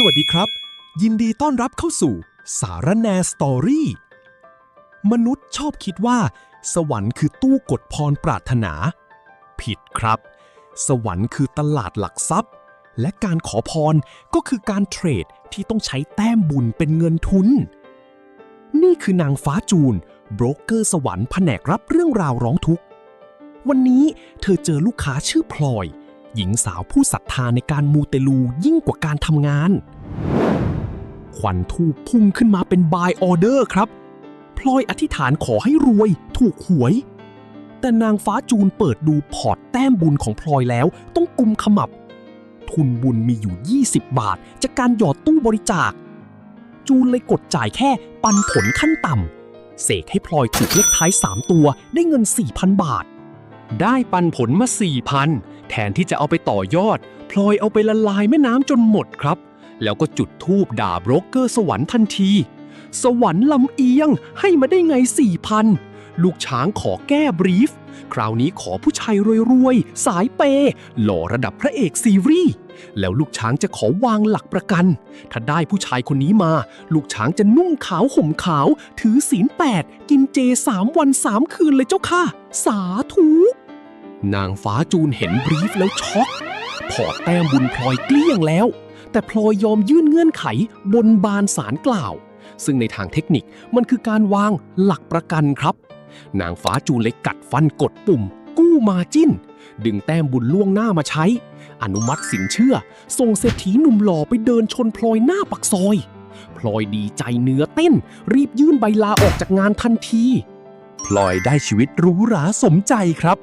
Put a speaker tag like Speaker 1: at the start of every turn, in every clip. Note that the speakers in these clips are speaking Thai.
Speaker 1: วัสดีครับยินดีต้อนรับเข้าสู่สารแนสตอรี่มนุษย์ชอบคิดว่าสวรรค์คือตู้กดพรปรารถนาผิดครับสวรรค์คือตลาดหลักทรัพย์และการขอพรก็คือการเทรดที่ต้องใช้แต้มบุญเป็นเงินทุนนี่คือนางฟ้าจูนโบรกเกอร์สวรรค์แผนกรับเรื่องราวร้องทุกข์วันนี้เธอเจอลูกค้าชื่อพลอยหญิงสาวผู้ศรัทธาในการมูเตลูยิ่งกว่าการทำงานควันทูปพุ่งขึ้นมาเป็นบายออเดอร์ครับพลอยอธิษฐานขอให้รวยถูกหวยแต่นางฟ้าจูนเปิดดูพอร์ตแต้มบุญของพลอยแล้วต้องกุมขมับทุนบุญมีอยู่20 บาทจากการหยอดตู้บริจาคจูนเลยกดจ่ายแค่ปันผลขั้นต่ำเสกให้พลอยถูกเลขท้าย3ตัวได้เงิน 4,000 บาทได้ปันผลมา 4,000 แทนที่จะเอาไปต่อยอดพลอยเอาไปละลายแม่น้ำจนหมดครับแล้วก็จุดธูปด่าโบรกเกอร์สวรรค์ทันทีสวรรค์ลำเอียงให้มาได้ไง 4,000 ลูกช้างขอแก้บรีฟคราวนี้ขอผู้ชายรวยๆสายเปย์หล่อระดับพระเอกซีรีส์แล้วลูกช้างจะขอวางหลักประกันถ้าได้ผู้ชายคนนี้มาลูกช้างจะนุ่งขาวห่มขาวถือศีล8กินเจ3 วัน 3 คืนเลยเจ้าค่ะสาธุนางฟ้าจูนเห็นบรีฟแล้วช็อกพอร์ตแต้มบุญพลอยเกลี้ยงแล้วแต่พลอยยอมยื่นเงื่อนไขบนบานศาลกล่าวซึ่งในทางเทคนิคมันคือการวางหลักประกันครับนางฟ้าจูนเลยกัดฟันกดปุ่มกู้มาจิ้นดึงแต้มบุญล่วงหน้ามาใช้อนุมัติสินเชื่อส่งเศรษฐีหนุ่มหล่อไปเดินชนพลอยหน้าปากซอยพลอยดีใจเนื้อเต้นรีบยื่นใบลาออกจากงานทันทีพลอยได้ชีวิตหรูหราสมใจครับ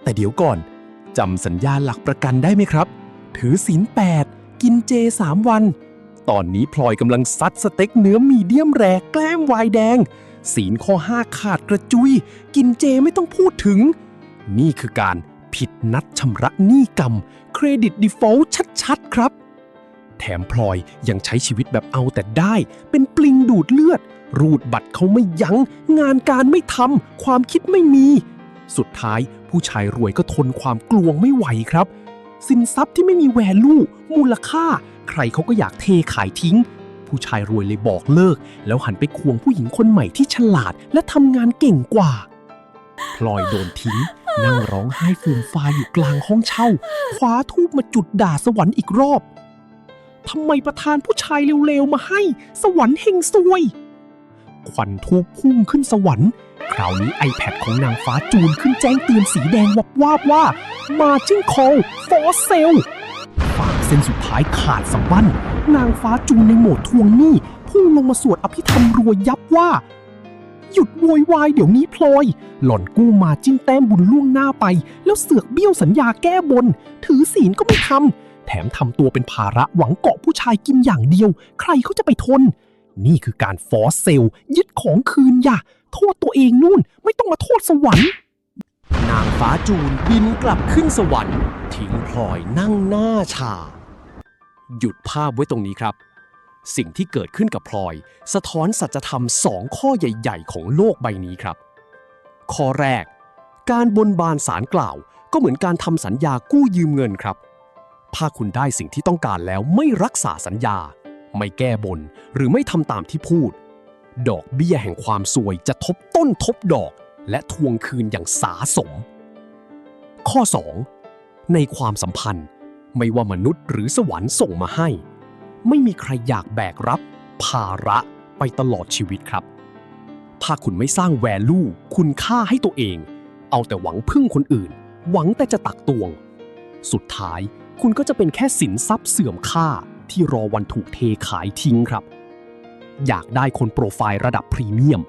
Speaker 1: แต่เดี๋ยวก่อนจำสัญญาหลักประกันได้ไหมครับถือศีล8กินเจ3 วันตอนนี้พลอยกำลังซัดสเต็กเนื้อมีเดียมแรร์แกล้มไวน์แดงศีลข้อ5ขาดกระจุยกินเจไม่ต้องพูดถึงนี่คือการผิดนัดชำระหนี้กรรมเครดิตดีฟอลต์ชัดๆครับแถมพลอยยังใช้ชีวิตแบบเอาแต่ได้เป็นปลิงดูดเลือดรูดบัตรเขาไม่ยั้งงานการไม่ทำความคิดไม่มีสุดท้ายผู้ชายรวยก็ทนความกลวงไม่ไหวครับสินทรัพย์ที่ไม่มีแวลูมูลค่าใครเขาก็อยากเทขายทิ้งผู้ชายรวยเลยบอกเลิกแล้วหันไปควงผู้หญิงคนใหม่ที่ฉลาดและทำงานเก่งกว่าพลอยโดนทิ้งนั่งร้องไห้ฟูมฟายอยู่กลางห้องเช่าคว้าธูปมาจุดด่าสวรรค์อีกรอบทำไมประทานผู้ชายเร็วๆมาให้สวรรค์เฮงซวยควันธูปพุ่งขึ้นสวรรค์คราวนี้ iPad ของนางฟ้าจูนขึ้นแจ้งเตือนสีแดงวับวาบว่า Margin Call for Sale ฝากเส้นสุดท้ายขาดสะบั้นนางฟ้าจูนในโหมดทวงหนี้พุ่งลงมาสวดอภิธรรมรัวยับว่าหยุดโวยวายเดี๋ยวนี้พลอยหล่อนกู้มาจิ้นแต้มบุญล่วงหน้าไปแล้วเสือกเบี้ยวสัญญาแก้บนถือศีลก็ไม่ทำแถมทำตัวเป็นภาระหวังเกาะผู้ชายกินอย่างเดียวใครเขาจะไปทนนี่คือการฟอร์สเซลยึดของคืนอย่าโทษตัวเองนู่นไม่ต้องมาโทษสวรรค์นางฟ้าจูนบินกลับขึ้นสวรรค์ทิ้งพลอยนั่งหน้าชาหยุดภาพไว้ตรงนี้ครับสิ่งที่เกิดขึ้นกับพลอยสะท้อนสัจธรรม2 ข้อใหญ่ๆของโลกใบนี้ครับข้อแรกการบนบานศาลกล่าวก็เหมือนการทำสัญญากู้ยืมเงินครับถ้าคุณได้สิ่งที่ต้องการแล้วไม่รักษาสัญญาไม่แก้บนหรือไม่ทำตามที่พูดดอกเบี้ยแห่งความซวยจะทบต้นทบดอกและทวงคืนอย่างสาสมข้อ 2 ในความสัมพันธ์ไม่ว่ามนุษย์หรือสวรรค์ส่งมาให้ไม่มีใครอยากแบกรับภาระไปตลอดชีวิตครับถ้าคุณไม่สร้างแวลูคุณค่าให้ตัวเองเอาแต่หวังพึ่งคนอื่นหวังแต่จะตักตวงสุดท้ายคุณก็จะเป็นแค่สินทรัพย์เสื่อมค่าที่รอวันถูกเทขายทิ้งครับอยากได้คนโปรไฟล์ระดับพรีเมียม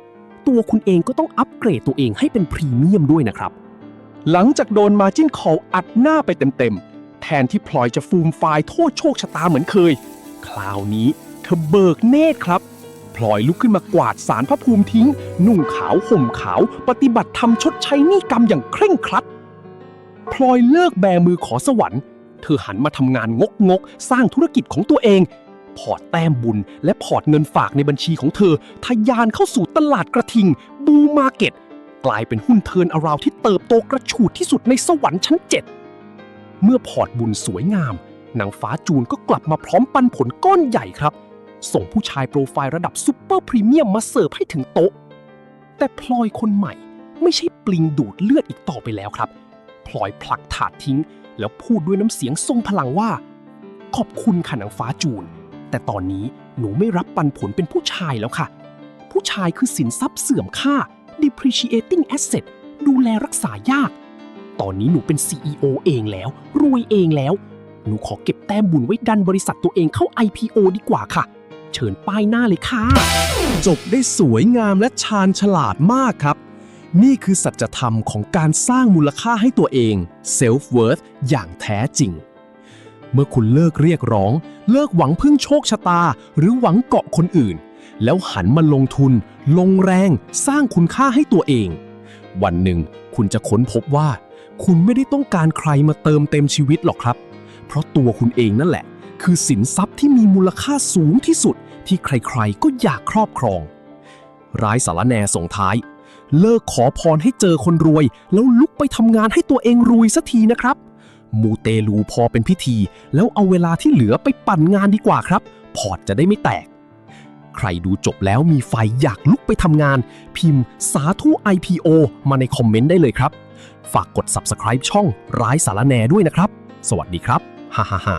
Speaker 1: ตัวคุณเองก็ต้องอัปเกรดตัวเองให้เป็นพรีเมียมด้วยนะครับหลังจากโดน Margin Call อัดหน้าไปเต็มๆแทนที่พลอยจะฟูมไฟล์โทษโชคชะตาเหมือนเคยคราวนี้เธอเบิกเนตรครับพลอยลุกขึ้นมากวาดศาลพระภูมิทิ้งนุ่งขาวห่มขาวปฏิบัติธรรมชดใช้หนี้กรรมอย่างเคร่งครัดพลอยเลิกแบมือขอสวรรค์เธอหันมาทำงานงกสร้างธุรกิจของตัวเองพอร์ตแต้มบุญและพอร์ตเงินฝากในบัญชีของเธอทะยานเข้าสู่ตลาดกระทิงบูมมาร์เก็ตกลายเป็นหุ้นเทิร์นอราวที่เติบโตกระฉูดที่สุดในสวรรค์ชั้น7เมื่อพอร์ตบุญสวยงาม นางฟ้าจูนก็กลับมาพร้อมปันผลก้อนใหญ่ครับส่งผู้ชายโปรไฟล์ระดับซุปเปอร์พรีเมียมมาเสิร์ฟให้ถึงโต๊ะแต่พลอยคนใหม่ไม่ใช่ปลิงดูดเลือดอีกต่อไปแล้วครับพลอยผลักถาดทิ้งแล้วพูดด้วยน้ำเสียงทรงพลังว่าขอบคุณค่ะนางฟ้าจูนแต่ตอนนี้หนูไม่รับปันผลเป็นผู้ชายแล้วค่ะผู้ชายคือสินทรัพย์เสื่อมค่า depreciating asset ดูแลรักษายากตอนนี้หนูเป็น CEO เองแล้วรวยเองแล้วหนูขอเก็บแต้มบุญไว้ดันบริษัทตัวเองเข้า IPO ดีกว่าค่ะเชิญป้ายหน้าเลยค่ะจบได้สวยงามและชาญฉลาดมากครับนี่คือสัจธรรมของการสร้างมูลค่าให้ตัวเอง self worth อย่างแท้จริงเมื่อคุณเลิกเรียกร้องเลิกหวังพึ่งโชคชะตาหรือหวังเกาะคนอื่นแล้วหันมาลงทุนลงแรงสร้างคุณค่าให้ตัวเองวันหนึ่งคุณจะค้นพบว่าคุณไม่ได้ต้องการใครมาเติมเต็มชีวิตหรอกครับเพราะตัวคุณเองนั่นแหละคือสินทรัพย์ที่มีมูลค่าสูงที่สุดที่ใครๆก็อยากครอบครองร้ายสารแหน่ส่งท้ายเลิกขอพรให้เจอคนรวยแล้วลุกไปทำงานให้ตัวเองรวยสักทีนะครับมูเตลูพอเป็นพิธีแล้วเอาเวลาที่เหลือไปปั่นงานดีกว่าครับพอร์ตจะได้ไม่แตกใครดูจบแล้วมีไฟอยากลุกไปทำงานพิมพ์สาธุ IPO มาในคอมเมนต์ได้เลยครับฝากกด Subscribe ช่องร้ายสารแหน่ด้วยนะครับสวัสดีครับฮ่าฮ่า